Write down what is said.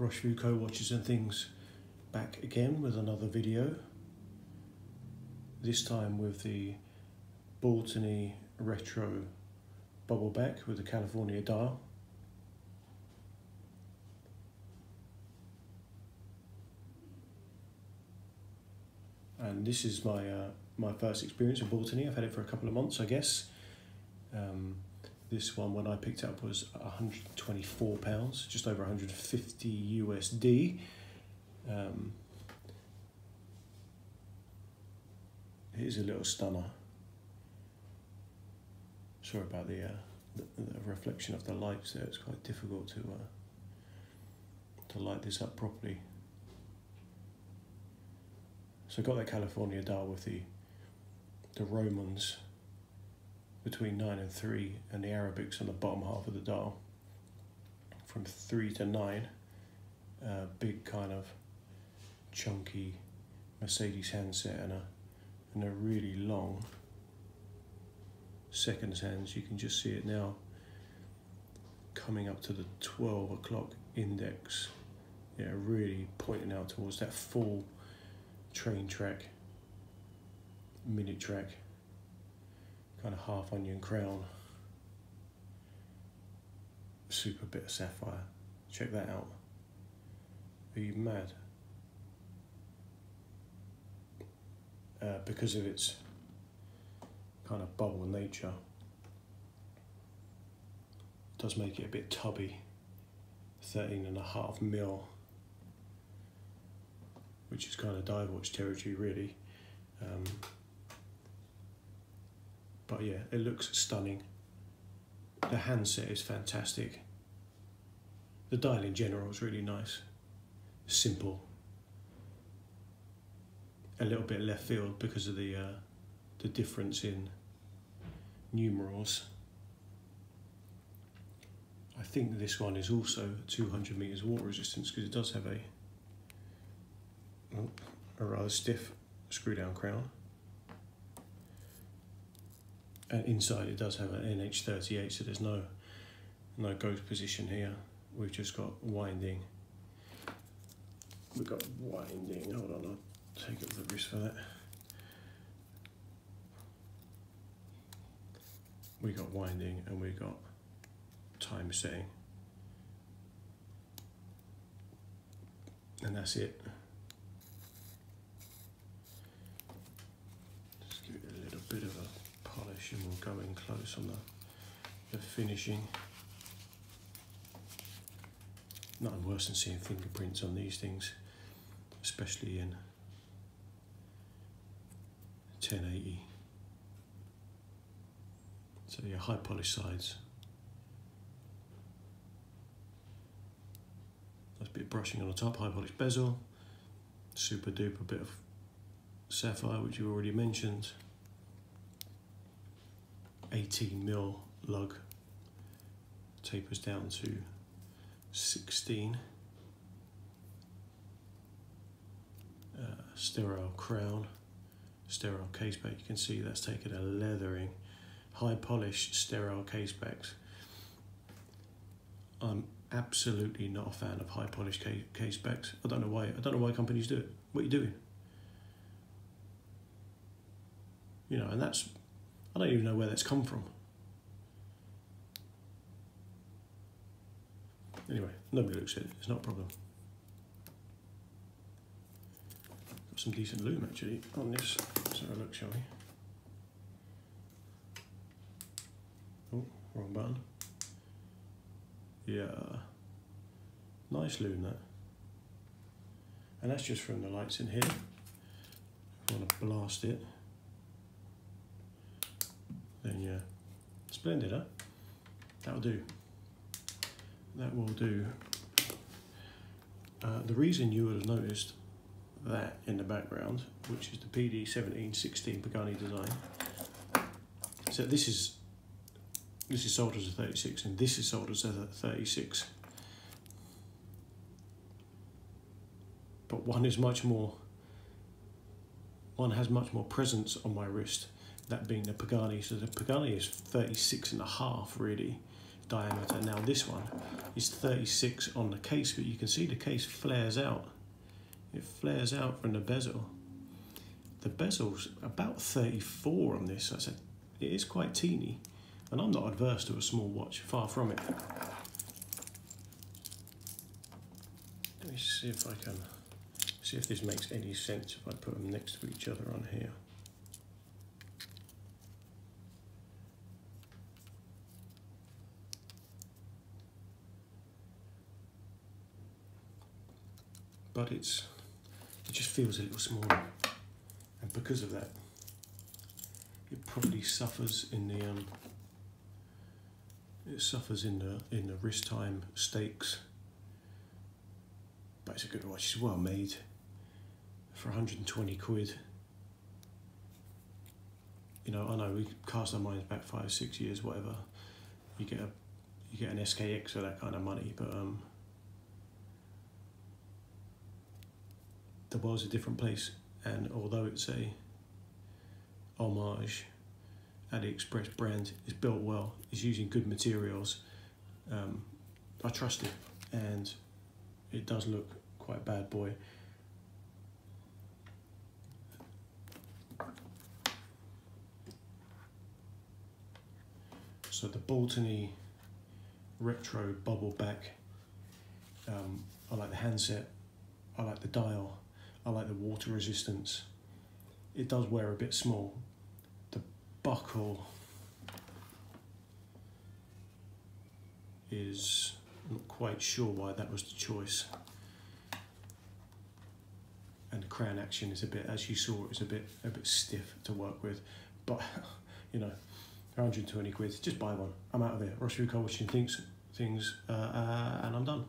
Roshfooco Watches and Things, back again with another video. This time with the Baltany Retro Bubbleback with the California dial. And this is my first experience of Baltany. I've had it for a couple of months, I guess. This one, when I picked it up, was £124, just over 150 USD. Here's a little stunner. Sorry about the reflection of the lights there. It's quite difficult to light this up properly. So I got that California dial with the Romans between 9 and 3, and the Arabics on the bottom half of the dial from 3 to 9. Big kind of chunky Mercedes handset and a really long seconds hands. You can just see it now coming up to the 12 o'clock index. Yeah, really pointing out towards that full train track, minute track, kind of half onion crown. Super bit of sapphire. Check that out. Are you mad? Because of its kind of bubble nature, it does make it a bit tubby. 13.5 mil, which is kind of dive watch territory really. But yeah, it looks stunning. The handset is fantastic. The dial in general is really nice. Simple. A little bit left field because of the difference in numerals. I think this one is also 200 meters water resistance because it does have a rather stiff screw down crown. And inside it does have an NH38, so there's no ghost position here. We've just got winding. We've got winding. Hold on, I'll take up the wrist for that. We got winding and we got time setting. And that's it. Just give it a little bit of a polish and we'll go in close on the finishing. Nothing worse than seeing fingerprints on these things, especially in 1080. So your high polish sides. Nice bit of brushing on the top, high polish bezel, super duper bit of sapphire, which you already mentioned. 18 mil lug, tapers down to 16. Sterile crown, sterile case back. You can see that's taken a leathering. High polished sterile case backs. I'm absolutely not a fan of high polished case backs. I don't know why companies do it. What are you doing? You know, and that's, I don't even know where that's come from. Anyway, nobody looks at it, it's not a problem. Got some decent lume actually on this. Let's have a look, shall we? Oh, wrong button. Yeah, nice lume that. And that's just from the lights in here. If you want to blast it, then yeah, splendid, huh? That'll do. That will do. The reason you would have noticed that in the background, which is the PD1716 Pagani design, so this is sold as a 36 and this is sold as a 36. But one has much more presence on my wrist, that being the Pagani. So the Pagani is 36.5 really. diameter. Now this one is 36 on the case, but you can see the case flares out. It flares out from the bezel. The bezel's about 34 on this. So it is quite teeny, and I'm not adverse to a small watch, far from it. Let me see if I can, see if this makes any sense if I put them next to each other on here. But it just feels a little smaller, and because of that, it probably suffers in the wrist time stakes. But it's a good watch. It's well made for 120 quid. You know, I know we cast our minds back 5-6 years, whatever. You get an SKX for that kind of money, but the world's a different place, and although it's a homage, AliExpress brand is built well, is using good materials, I trust it, and it does look quite bad boy. So the Baltany Retro Bubbleback, I like the handset, I like the dial, I like the water resistance. It does wear a bit small. The buckle is, I'm not quite sure why that was the choice. And the crown action is a bit, as you saw, it was a bit stiff to work with. But you know, 120 quid, just buy one. I'm out of here. Roshfooco watching things, and I'm done.